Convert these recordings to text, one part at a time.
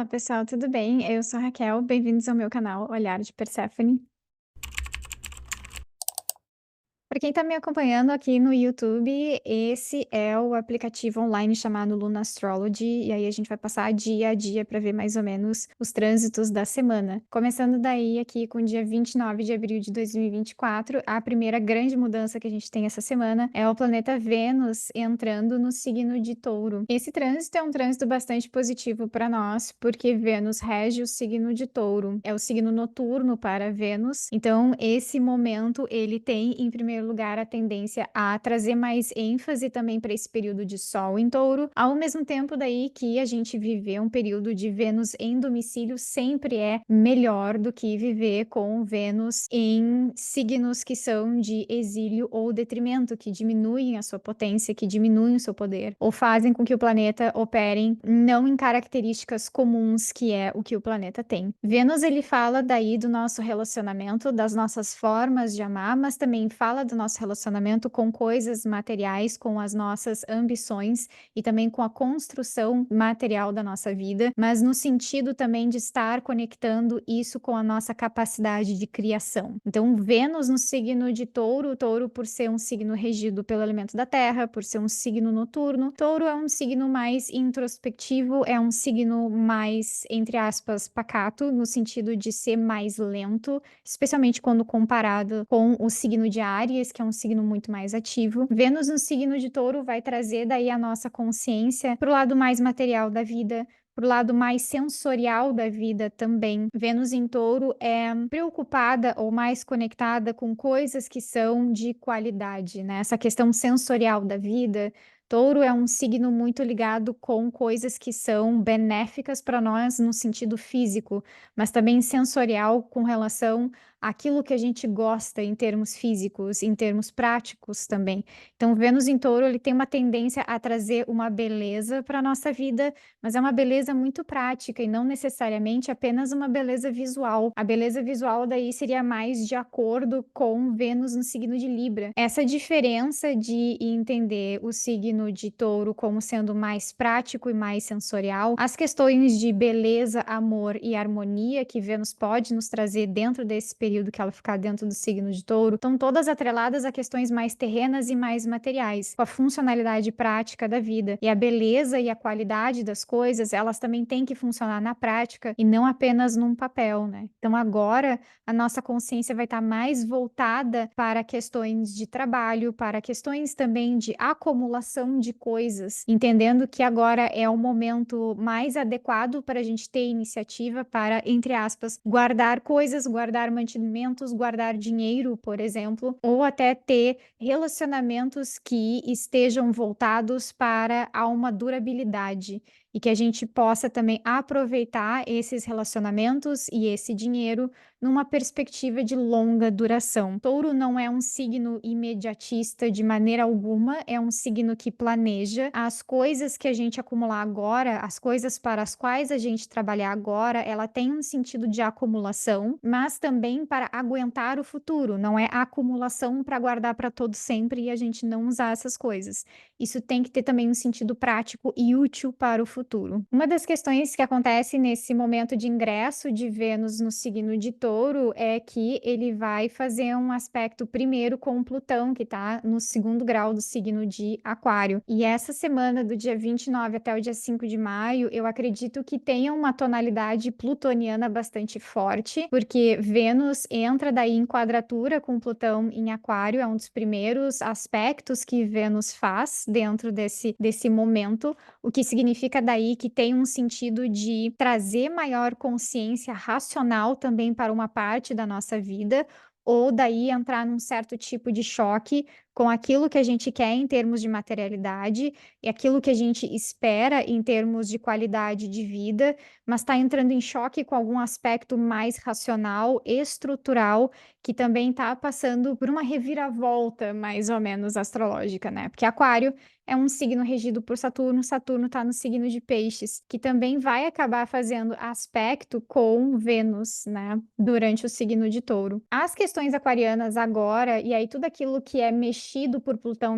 Olá pessoal, tudo bem? Eu sou a Raquel, bem-vindos ao meu canal Olhar de Perséfone. Para quem está me acompanhando aqui no YouTube, esse é o aplicativo online chamado Luna Astrology, e aí a gente vai passar dia a dia para ver mais ou menos os trânsitos da semana. Começando daí aqui com o dia 29 de abril de 2024, a primeira grande mudança que a gente tem essa semana é o planeta Vênus entrando no signo de Touro. Esse trânsito é um trânsito bastante positivo para nós, porque Vênus rege o signo de Touro. É o signo noturno para Vênus, então esse momento ele tem, em primeiro lugar, a tendência a trazer mais ênfase também para esse período de Sol em Touro, ao mesmo tempo daí que a gente viver um período de Vênus em domicílio sempre é melhor do que viver com Vênus em signos que são de exílio ou detrimento, que diminuem a sua potência, que diminuem o seu poder, ou fazem com que o planeta opere não em características comuns, que é o que o planeta tem. Vênus, ele fala daí do nosso relacionamento, das nossas formas de amar, mas também fala do nosso relacionamento com coisas materiais, com as nossas ambições e também com a construção material da nossa vida, mas no sentido também de estar conectando isso com a nossa capacidade de criação. Então, Vênus no signo de Touro, Touro por ser um signo regido pelo elemento da terra, por ser um signo noturno, Touro é um signo mais introspectivo, é um signo mais, entre aspas, pacato, no sentido de ser mais lento, especialmente quando comparado com o signo de Áries, que é um signo muito mais ativo. Vênus no signo de Touro vai trazer daí a nossa consciência para o lado mais material da vida, pro lado mais sensorial da vida também. Vênus em Touro é preocupada ou mais conectada com coisas que são de qualidade, né? Essa questão sensorial da vida. Touro é um signo muito ligado com coisas que são benéficas para nós no sentido físico, mas também sensorial com relação àquilo que a gente gosta em termos físicos, em termos práticos também. Então, Vênus em Touro, ele tem uma tendência a trazer uma beleza para a nossa vida, mas é uma beleza muito prática e não necessariamente apenas uma beleza visual. A beleza visual daí seria mais de acordo com Vênus no signo de Libra. Essa diferença de entender o signo de Touro como sendo mais prático e mais sensorial, as questões de beleza, amor e harmonia que Vênus pode nos trazer dentro desse período que ela ficar dentro do signo de Touro, estão todas atreladas a questões mais terrenas e mais materiais, com a funcionalidade prática da vida. E a beleza e a qualidade das coisas, elas também têm que funcionar na prática e não apenas num papel, né? Então agora a nossa consciência vai estar mais voltada para questões de trabalho, para questões também de acumulação de coisas, entendendo que agora é o momento mais adequado para a gente ter iniciativa para, entre aspas, guardar coisas, guardar mantimentos, guardar dinheiro, por exemplo, ou até ter relacionamentos que estejam voltados para a uma durabilidade e que a gente possa também aproveitar esses relacionamentos e esse dinheiro numa perspectiva de longa duração. Touro não é um signo imediatista de maneira alguma, é um signo que planeja as coisas que a gente acumular agora, as coisas para as quais a gente trabalhar agora, ela tem um sentido de acumulação, mas também para aguentar o futuro, não é acumulação para guardar para todo sempre e a gente não usar essas coisas. Isso tem que ter também um sentido prático e útil para o futuro. Uma das questões que acontece nesse momento de ingresso de Vênus no signo de Touro é que ele vai fazer um aspecto primeiro com Plutão, que está no segundo grau do signo de Aquário. E essa semana, do dia 29 até o dia 5 de maio, eu acredito que tenha uma tonalidade plutoniana bastante forte, porque Vênus entra daí em quadratura com Plutão em Aquário, é um dos primeiros aspectos que Vênus faz dentro desse momento, o que significa daí que tem um sentido de trazer maior consciência racional também para uma parte da nossa vida, ou daí entrar num certo tipo de choque com aquilo que a gente quer em termos de materialidade e aquilo que a gente espera em termos de qualidade de vida, mas está entrando em choque com algum aspecto mais racional, estrutural, que também está passando por uma reviravolta mais ou menos astrológica, né? Porque Aquário é um signo regido por Saturno, Saturno está no signo de Peixes, que também vai acabar fazendo aspecto com Vênus, né, durante o signo de Touro. As questões aquarianas agora, e aí tudo aquilo que é regido por Plutão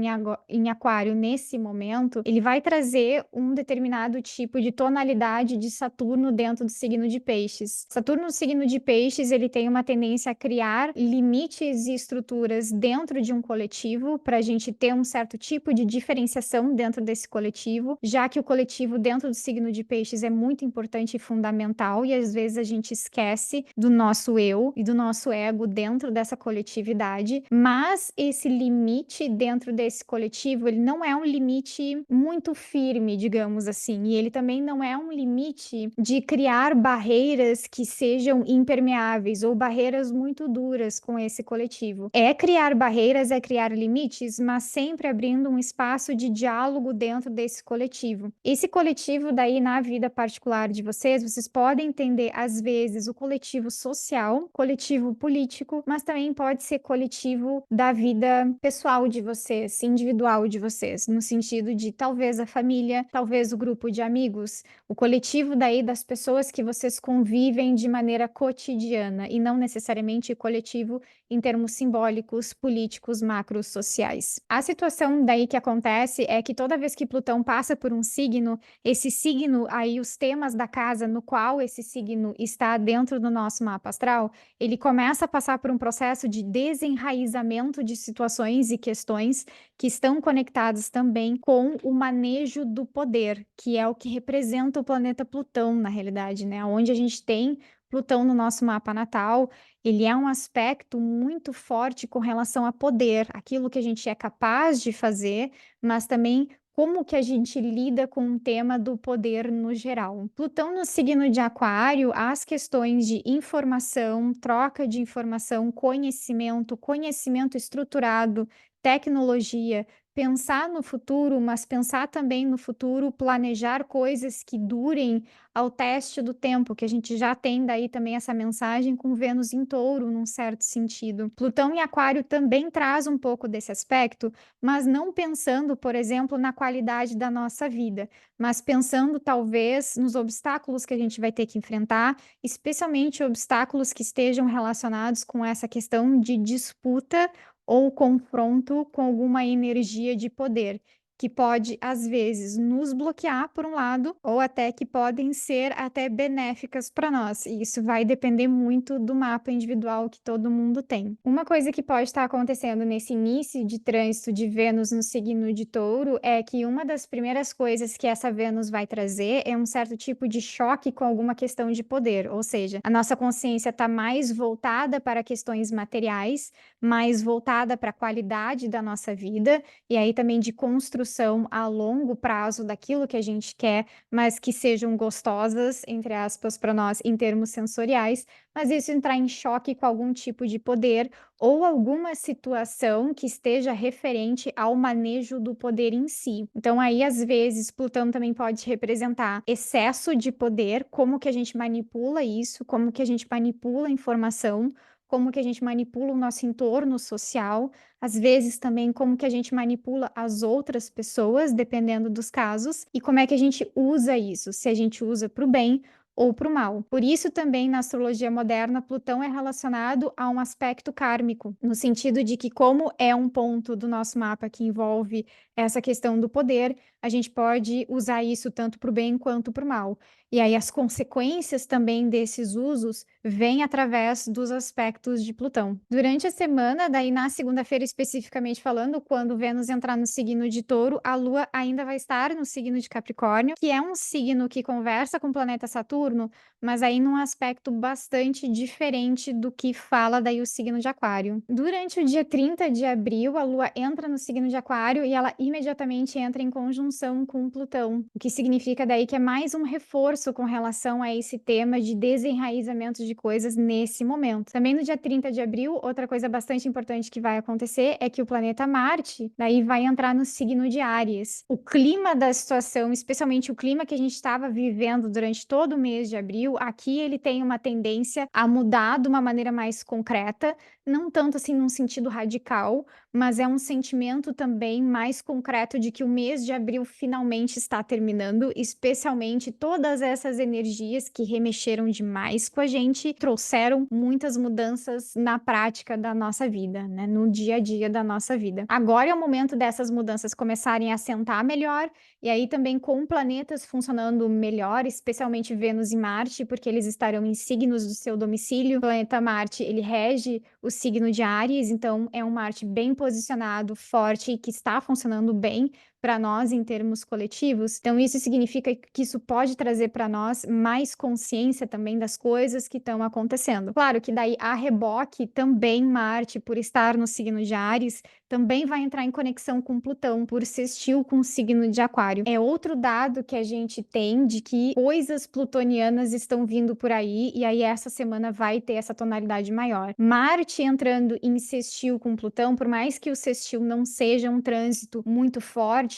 em Aquário nesse momento, ele vai trazer um determinado tipo de tonalidade de Saturno dentro do signo de Peixes. Saturno no signo de Peixes, ele tem uma tendência a criar limites e estruturas dentro de um coletivo para a gente ter um certo tipo de diferenciação dentro desse coletivo, já que o coletivo dentro do signo de Peixes é muito importante e fundamental e às vezes a gente esquece do nosso eu e do nosso ego dentro dessa coletividade, mas esse limite dentro desse coletivo, ele não é um limite muito firme, digamos assim, e ele também não é um limite de criar barreiras que sejam impermeáveis ou barreiras muito duras com esse coletivo. É criar barreiras, é criar limites, mas sempre abrindo um espaço de diálogo dentro desse coletivo. Esse coletivo daí na vida particular de vocês podem entender às vezes o coletivo social, coletivo político, mas também pode ser coletivo da vida pessoal de vocês, individual de vocês, no sentido de talvez a família, talvez o grupo de amigos, o coletivo daí das pessoas que vocês convivem de maneira cotidiana e não necessariamente coletivo em termos simbólicos, políticos, macros, sociais. A situação daí que acontece é que toda vez que Plutão passa por um signo, esse signo aí, os temas da casa no qual esse signo está dentro do nosso mapa astral, ele começa a passar por um processo de desenraizamento de situações e questões que estão conectadas também com o manejo do poder, que é o que representa o planeta Plutão, na realidade, né? Onde a gente tem Plutão no nosso mapa natal, ele é um aspecto muito forte com relação a poder, aquilo que a gente é capaz de fazer, mas também como que a gente lida com o tema do poder no geral. Plutão no signo de Aquário, as questões de informação, troca de informação, conhecimento estruturado, tecnologia, pensar no futuro, mas pensar também no futuro, planejar coisas que durem ao teste do tempo, que a gente já tem daí também essa mensagem com Vênus em Touro, num certo sentido. Plutão em Aquário também traz um pouco desse aspecto, mas não pensando, por exemplo, na qualidade da nossa vida, mas pensando talvez nos obstáculos que a gente vai ter que enfrentar, especialmente obstáculos que estejam relacionados com essa questão de disputa ou confronto com alguma energia de poder, que pode, às vezes, nos bloquear por um lado, ou até que podem ser até benéficas para nós. E isso vai depender muito do mapa individual que todo mundo tem. Uma coisa que pode estar acontecendo nesse início de trânsito de Vênus no signo de Touro é que uma das primeiras coisas que essa Vênus vai trazer é um certo tipo de choque com alguma questão de poder, ou seja, a nossa consciência está mais voltada para questões materiais, mais voltada para a qualidade da nossa vida, e aí também de construção a longo prazo daquilo que a gente quer, mas que sejam gostosas, entre aspas, para nós em termos sensoriais, mas isso entrar em choque com algum tipo de poder ou alguma situação que esteja referente ao manejo do poder em si. Então aí às vezes Plutão também pode representar excesso de poder, como que a gente manipula isso, como que a gente manipula a informação, como que a gente manipula o nosso entorno social, às vezes também como que a gente manipula as outras pessoas, dependendo dos casos, e como é que a gente usa isso, se a gente usa para o bem ou para o mal. Por isso também na astrologia moderna, Plutão é relacionado a um aspecto kármico, no sentido de que como é um ponto do nosso mapa que envolve essa questão do poder, a gente pode usar isso tanto para o bem quanto para o mal. E aí as consequências também desses usos vêm através dos aspectos de Plutão. Durante a semana, daí na segunda-feira especificamente falando, quando Vênus entrar no signo de Touro, a Lua ainda vai estar no signo de Capricórnio, que é um signo que conversa com o planeta Saturno, mas aí num aspecto bastante diferente do que fala daí o signo de Aquário. Durante o dia 30 de abril, a Lua entra no signo de Aquário e ela imediatamente entra em conjunção com Plutão, o que significa daí que é mais um reforço com relação a esse tema de desenraizamento de coisas nesse momento. Também no dia 30 de abril, outra coisa bastante importante que vai acontecer é que o planeta Marte daí vai entrar no signo de Áries. O clima da situação, especialmente o clima que a gente estava vivendo durante todo o mês de abril, aqui ele tem uma tendência a mudar de uma maneira mais concreta, não tanto assim num sentido radical, mas é um sentimento também mais concreto de que o mês de abril finalmente está terminando, especialmente todas dessas energias que remexeram demais com a gente, trouxeram muitas mudanças na prática da nossa vida, né, no dia a dia da nossa vida. Agora é o momento dessas mudanças começarem a assentar melhor, e aí também com planetas funcionando melhor, especialmente Vênus e Marte, porque eles estarão em signos do seu domicílio. O planeta Marte, ele rege o signo de Áries, então é um Marte bem posicionado, forte e que está funcionando bem para nós em termos coletivos. Então, isso significa que isso pode trazer para nós mais consciência também das coisas que estão acontecendo. Claro que daí a reboque também Marte, por estar no signo de Áries, também vai entrar em conexão com Plutão, por sextil com o signo de Aquário. É outro dado que a gente tem de que coisas plutonianas estão vindo por aí, e aí essa semana vai ter essa tonalidade maior. Marte entrando em sextil com Plutão, por mais que o sextil não seja um trânsito muito forte,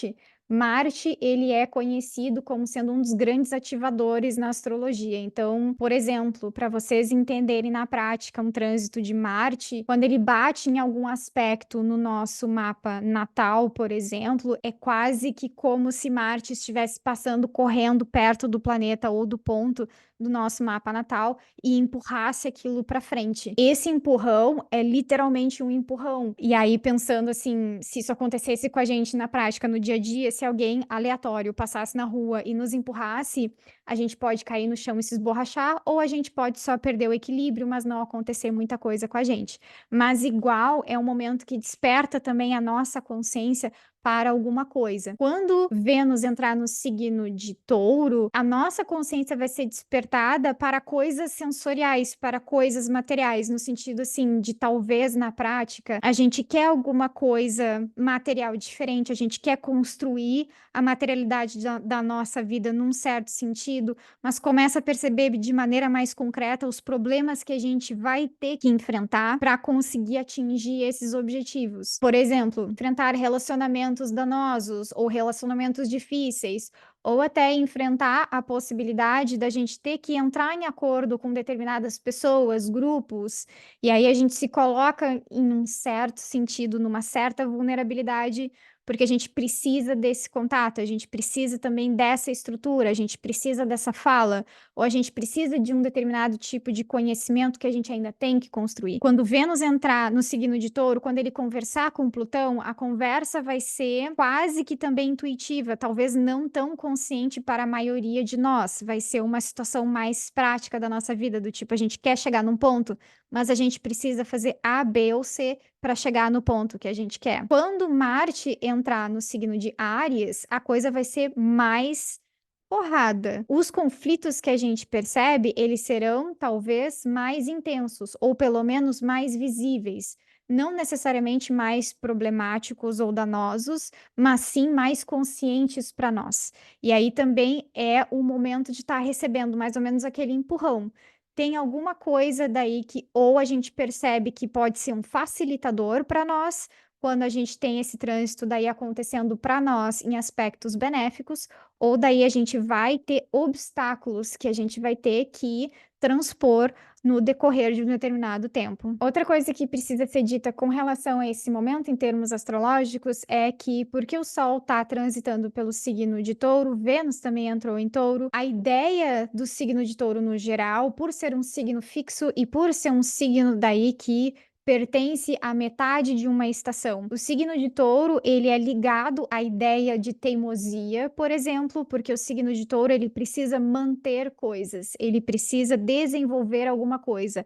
Marte, ele é conhecido como sendo um dos grandes ativadores na astrologia. Então, por exemplo, para vocês entenderem na prática um trânsito de Marte, quando ele bate em algum aspecto no nosso mapa natal, por exemplo, é quase que como se Marte estivesse passando correndo perto do planeta ou do ponto do nosso mapa natal e empurrasse aquilo para frente. Esse empurrão é literalmente um empurrão. E aí, pensando assim, se isso acontecesse com a gente na prática, no dia a dia, se alguém aleatório passasse na rua e nos empurrasse, a gente pode cair no chão e se esborrachar, ou a gente pode só perder o equilíbrio, mas não acontecer muita coisa com a gente. Mas igual é um momento que desperta também a nossa consciência para alguma coisa. Quando Vênus entrar no signo de Touro, a nossa consciência vai ser despertada para coisas sensoriais, para coisas materiais, no sentido assim de talvez na prática a gente quer alguma coisa material diferente, a gente quer construir a materialidade da nossa vida num certo sentido, mas começa a perceber de maneira mais concreta os problemas que a gente vai ter que enfrentar para conseguir atingir esses objetivos. Por exemplo, enfrentar relacionamentos danosos ou relacionamentos difíceis, ou até enfrentar a possibilidade da gente ter que entrar em acordo com determinadas pessoas, grupos, e aí a gente se coloca em um certo sentido, numa certa vulnerabilidade, porque a gente precisa desse contato, a gente precisa também dessa estrutura, a gente precisa dessa fala, ou a gente precisa de um determinado tipo de conhecimento que a gente ainda tem que construir. Quando Vênus entrar no signo de Touro, quando ele conversar com Plutão, a conversa vai ser quase que também intuitiva, talvez não tão consciente para a maioria de nós. Vai ser uma situação mais prática da nossa vida, do tipo, a gente quer chegar num ponto, mas a gente precisa fazer A, B ou C para chegar no ponto que a gente quer. Quando Marte entrar no signo de Áries, a coisa vai ser mais porrada. Os conflitos que a gente percebe, eles serão talvez mais intensos, ou pelo menos mais visíveis. Não necessariamente mais problemáticos ou danosos, mas sim mais conscientes para nós. E aí também é o momento de estar recebendo mais ou menos aquele empurrão. Tem alguma coisa daí que ou a gente percebe que pode ser um facilitador para nós, quando a gente tem esse trânsito daí acontecendo para nós em aspectos benéficos, ou daí a gente vai ter obstáculos que a gente vai ter que transpor no decorrer de um determinado tempo. Outra coisa que precisa ser dita com relação a esse momento em termos astrológicos é que porque o Sol está transitando pelo signo de Touro, Vênus também entrou em Touro, a ideia do signo de Touro no geral, por ser um signo fixo e por ser um signo daí que pertence à metade de uma estação. O signo de Touro, ele é ligado à ideia de teimosia, por exemplo, porque o signo de Touro, ele precisa manter coisas, ele precisa desenvolver alguma coisa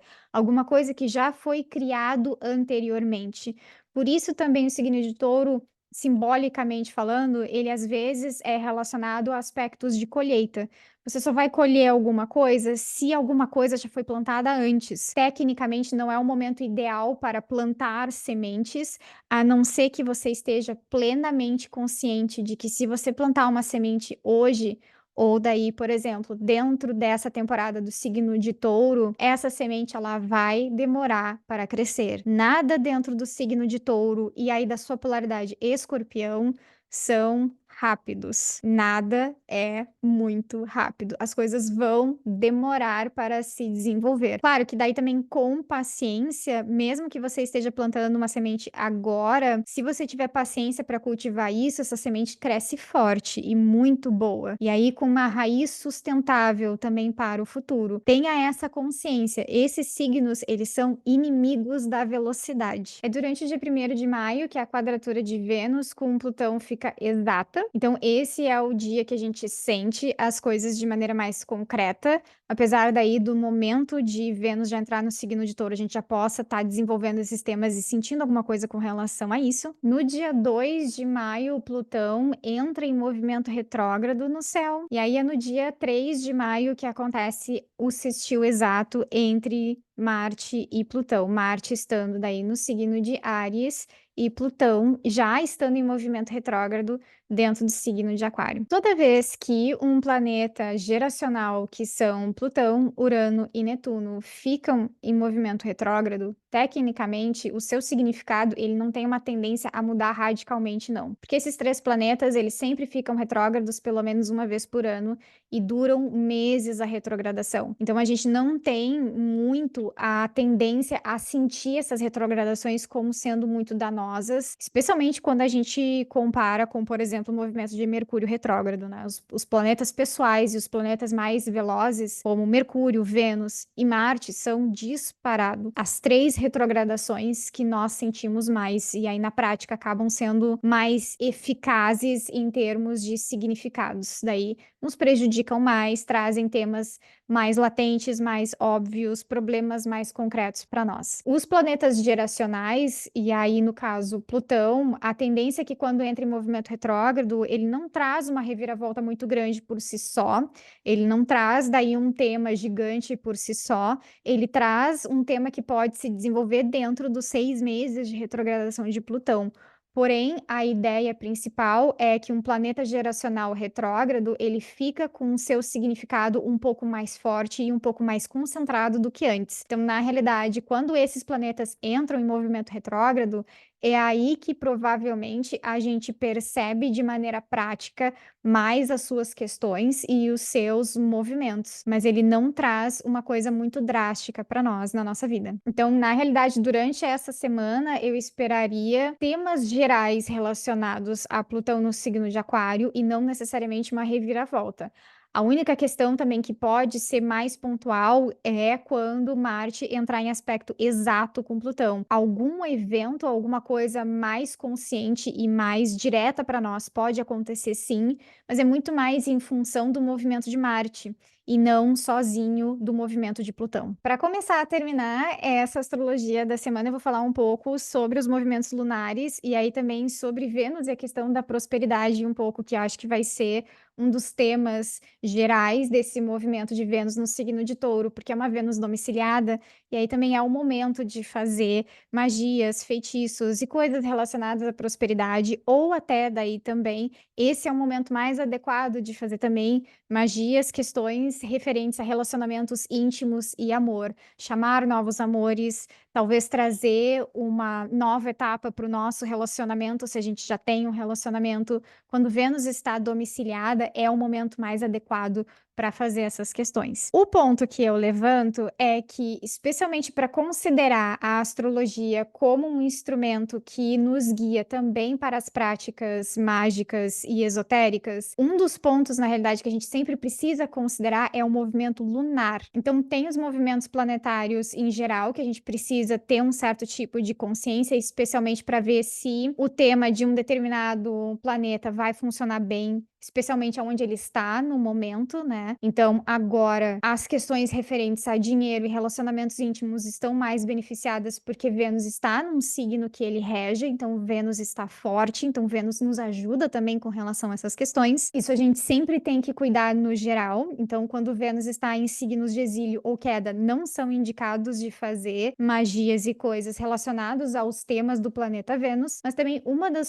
que já foi criado anteriormente. Por isso também o signo de Touro, simbolicamente falando, ele às vezes é relacionado a aspectos de colheita. Você só vai colher alguma coisa se alguma coisa já foi plantada antes. Tecnicamente, não é o momento ideal para plantar sementes, a não ser que você esteja plenamente consciente de que se você plantar uma semente hoje, ou daí, por exemplo, dentro dessa temporada do signo de Touro, essa semente ela vai demorar para crescer. Nada dentro do signo de Touro e aí da sua polaridade Escorpião são rápidos. Nada é muito rápido. As coisas vão demorar para se desenvolver. Claro que daí também com paciência, mesmo que você esteja plantando uma semente agora, se você tiver paciência para cultivar isso, essa semente cresce forte e muito boa. E aí com uma raiz sustentável também para o futuro. Tenha essa consciência. Esses signos, eles são inimigos da velocidade. É durante o dia 1º de maio que a quadratura de Vênus com Plutão fica exata. Então, esse é o dia que a gente sente as coisas de maneira mais concreta. Apesar daí do momento de Vênus já entrar no signo de Touro, a gente já possa estar desenvolvendo esses temas e sentindo alguma coisa com relação a isso. No dia 2 de maio, o Plutão entra em movimento retrógrado no céu. E aí é no dia 3 de maio que acontece o sextil exato entre Marte e Plutão. Marte estando daí no signo de Áries e Plutão já estando em movimento retrógrado dentro do signo de Aquário. Toda vez que um planeta geracional, que são Plutão, Urano e Netuno, ficam em movimento retrógrado, tecnicamente, o seu significado, ele não tem uma tendência a mudar radicalmente, não. Porque esses 3 planetas, eles sempre ficam retrógrados pelo menos uma vez por ano e duram meses a retrogradação. Então, a gente não tem muito a tendência a sentir essas retrogradações como sendo muito danosas, especialmente quando a gente compara com, por exemplo, o movimento de Mercúrio retrógrado, né? Os planetas pessoais e os planetas mais velozes, como Mercúrio, Vênus e Marte, são disparados as 3 retrogradações que nós sentimos mais, e aí na prática acabam sendo mais eficazes em termos de significados. Daí nos prejudicam mais, trazem temas mais latentes, mais óbvios, problemas mais concretos para nós. Os planetas geracionais, e aí no caso Plutão, a tendência é que quando entra em movimento retrógrado, ele não traz uma reviravolta muito grande por si só, ele não traz daí um tema gigante por si só, ele traz um tema que pode se desenvolver dentro dos 6 meses de retrogradação de Plutão. Porém, a ideia principal é que um planeta geracional retrógrado, ele fica com o seu significado um pouco mais forte e um pouco mais concentrado do que antes. Então, na realidade, quando esses planetas entram em movimento retrógrado, é aí que provavelmente a gente percebe de maneira prática mais as suas questões e os seus movimentos, mas ele não traz uma coisa muito drástica para nós na nossa vida. Então, na realidade, durante essa semana, eu esperaria temas gerais relacionados a Plutão no signo de Aquário e não necessariamente uma reviravolta. A única questão também que pode ser mais pontual é quando Marte entrar em aspecto exato com Plutão. Algum evento, alguma coisa mais consciente e mais direta para nós pode acontecer sim, mas é muito mais em função do movimento de Marte e não sozinho do movimento de Plutão. Para começar a terminar essa astrologia da semana, eu vou falar um pouco sobre os movimentos lunares e aí também sobre Vênus e a questão da prosperidade um pouco, que acho que vai ser um dos temas gerais desse movimento de Vênus no signo de Touro, porque é uma Vênus domiciliada, e aí também é o momento de fazer magias, feitiços e coisas relacionadas à prosperidade, ou até daí também, esse é o momento mais adequado de fazer também magias, questões referentes a relacionamentos íntimos e amor, chamar novos amores, talvez trazer uma nova etapa para o nosso relacionamento, se a gente já tem um relacionamento. Quando Vênus está domiciliada, é o momento mais adequado para fazer essas questões. O ponto que eu levanto é que, especialmente para considerar a astrologia como um instrumento que nos guia também para as práticas mágicas e esotéricas, um dos pontos, na realidade, que a gente sempre precisa considerar é o movimento lunar. Então, tem os movimentos planetários em geral, que a gente precisa ter um certo tipo de consciência, especialmente para ver se o tema de um determinado planeta vai funcionar bem, especialmente onde ele está no momento, né? Então, agora, as questões referentes a dinheiro e relacionamentos íntimos estão mais beneficiadas porque Vênus está num signo que ele rege, então Vênus está forte, então Vênus nos ajuda também com relação a essas questões. Isso a gente sempre tem que cuidar no geral, então quando Vênus está em signos de exílio ou queda, não são indicados de fazer magias e coisas relacionadas aos temas do planeta Vênus, mas também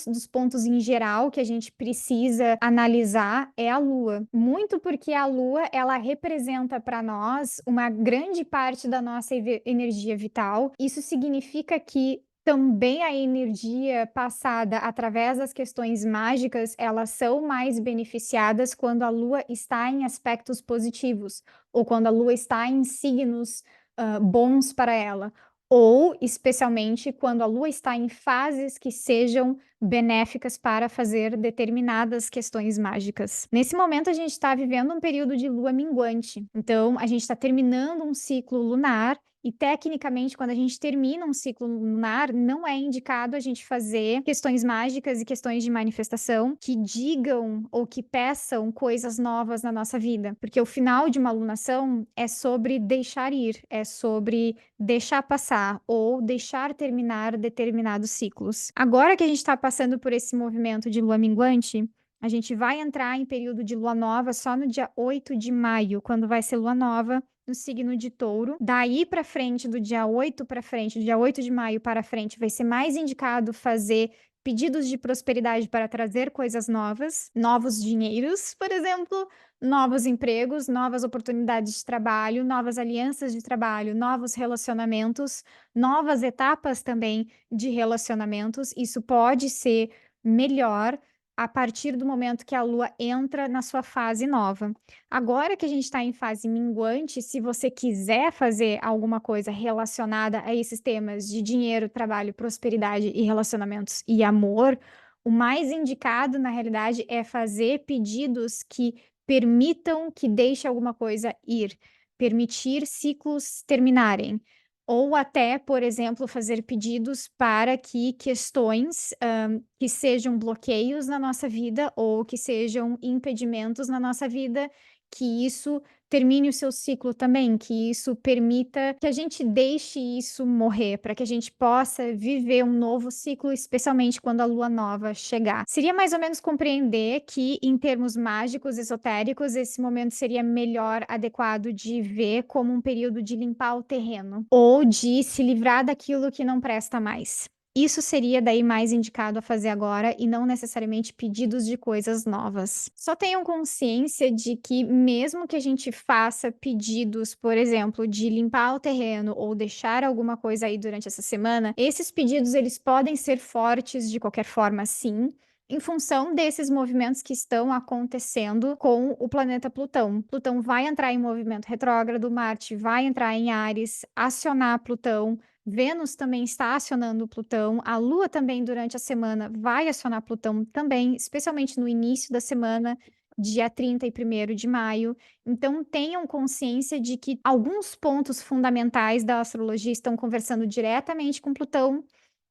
dos pontos em geral que a gente precisa analisar é a Lua. Muito porque a Lua, ela representa para nós uma grande parte da nossa energia vital. Isso significa que também a energia passada através das questões mágicas, elas são mais beneficiadas quando a Lua está em aspectos positivos, ou quando a Lua está em signos, bons para ela, ou especialmente quando a Lua está em fases que sejam benéficas para fazer determinadas questões mágicas. Nesse momento, a gente está vivendo um período de lua minguante, então a gente está terminando um ciclo lunar. E tecnicamente, quando a gente termina um ciclo lunar, não é indicado a gente fazer questões mágicas e questões de manifestação que digam ou que peçam coisas novas na nossa vida. Porque o final de uma alunação é sobre deixar ir, é sobre deixar passar ou deixar terminar determinados ciclos. Agora que a gente está passando por esse movimento de lua minguante, a gente vai entrar em período de lua nova só no dia 8 de maio, quando vai ser lua nova no signo de Touro. Daí para frente, do dia 8 para frente, do dia 8 de maio para frente, vai ser mais indicado fazer pedidos de prosperidade para trazer coisas novas, novos dinheiros, por exemplo, novos empregos, novas oportunidades de trabalho, novas alianças de trabalho, novos relacionamentos, novas etapas também de relacionamentos. Isso pode ser melhor a partir do momento que a Lua entra na sua fase nova. Agora que a gente está em fase minguante, se você quiser fazer alguma coisa relacionada a esses temas de dinheiro, trabalho, prosperidade e relacionamentos e amor, o mais indicado, na realidade, é fazer pedidos que permitam que deixe alguma coisa ir, permitir ciclos terminarem. Ou até, por exemplo, fazer pedidos para que questões que sejam bloqueios na nossa vida ou que sejam impedimentos na nossa vida, que isso termine o seu ciclo também, que isso permita que a gente deixe isso morrer, para que a gente possa viver um novo ciclo, especialmente quando a lua nova chegar. Seria mais ou menos compreender que, em termos mágicos, esotéricos, esse momento seria melhor adequado de ver como um período de limpar o terreno ou de se livrar daquilo que não presta mais. Isso seria daí mais indicado a fazer agora e não necessariamente pedidos de coisas novas. Só tenham consciência de que mesmo que a gente faça pedidos, por exemplo, de limpar o terreno ou deixar alguma coisa aí durante essa semana, esses pedidos eles podem ser fortes de qualquer forma, sim, em função desses movimentos que estão acontecendo com o planeta Plutão. Plutão vai entrar em movimento retrógrado, Marte vai entrar em Áries, acionar Plutão. Vênus também está acionando Plutão, a Lua também durante a semana vai acionar Plutão também, especialmente no início da semana, dia 30 e 1º de maio. Então tenham consciência de que alguns pontos fundamentais da astrologia estão conversando diretamente com Plutão.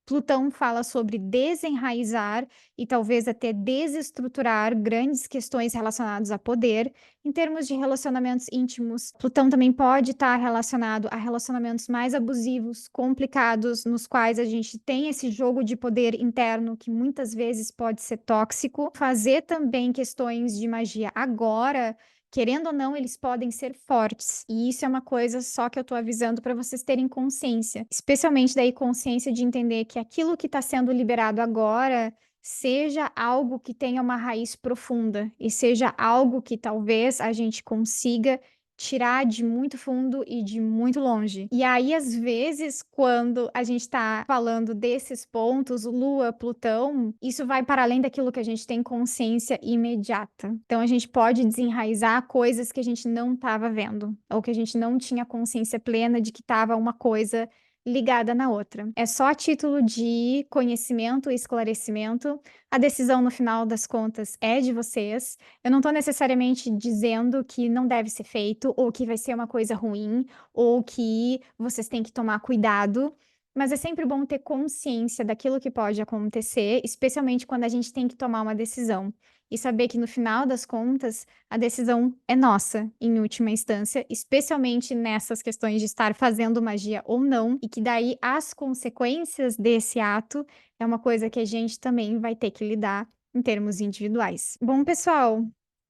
Plutão fala sobre desenraizar e talvez até desestruturar grandes questões relacionadas a poder. Em termos de relacionamentos íntimos, Plutão também pode estar relacionado a relacionamentos mais abusivos, complicados, nos quais a gente tem esse jogo de poder interno que muitas vezes pode ser tóxico. Fazer também questões de magia agora, querendo ou não, eles podem ser fortes. E isso é uma coisa só que eu tô avisando para vocês terem consciência. Especialmente daí consciência de entender que aquilo que está sendo liberado agora seja algo que tenha uma raiz profunda e seja algo que talvez a gente consiga tirar de muito fundo e de muito longe. E aí, às vezes, quando a gente está falando desses pontos, Lua, Plutão, isso vai para além daquilo que a gente tem consciência imediata. Então, a gente pode desenraizar coisas que a gente não estava vendo, ou que a gente não tinha consciência plena de que estava uma coisa ligada na outra. É só a título de conhecimento e esclarecimento. A decisão, no final das contas, é de vocês. Eu não estou necessariamente dizendo que não deve ser feito, ou que vai ser uma coisa ruim, ou que vocês têm que tomar cuidado. Mas é sempre bom ter consciência daquilo que pode acontecer, especialmente quando a gente tem que tomar uma decisão. E saber que no final das contas, a decisão é nossa, em última instância, especialmente nessas questões de estar fazendo magia ou não, e que daí as consequências desse ato é uma coisa que a gente também vai ter que lidar em termos individuais. Bom, pessoal,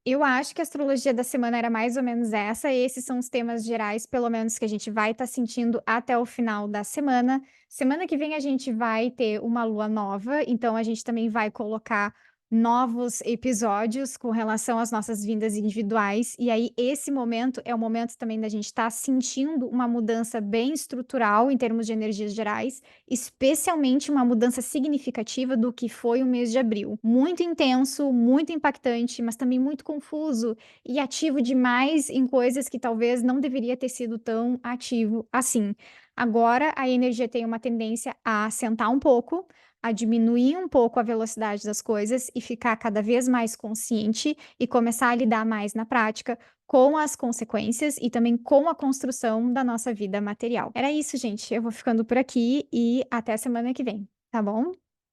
eu acho que a astrologia da semana era mais ou menos essa. Esses são os temas gerais, pelo menos, que a gente vai estar sentindo até o final da semana. Semana que vem a gente vai ter uma lua nova, então a gente também vai colocar novos episódios com relação às nossas vindas individuais, e aí esse momento é o momento também da gente estar sentindo uma mudança bem estrutural em termos de energias gerais, especialmente uma mudança significativa do que foi o mês de abril. Muito intenso, muito impactante, mas também muito confuso e ativo demais em coisas que talvez não deveria ter sido tão ativo assim. Agora a energia tem uma tendência a sentar um pouco, a diminuir um pouco a velocidade das coisas e ficar cada vez mais consciente e começar a lidar mais na prática com as consequências e também com a construção da nossa vida material. Era isso, gente. Eu vou ficando por aqui e até semana que vem, tá bom?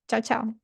Tchau, tchau.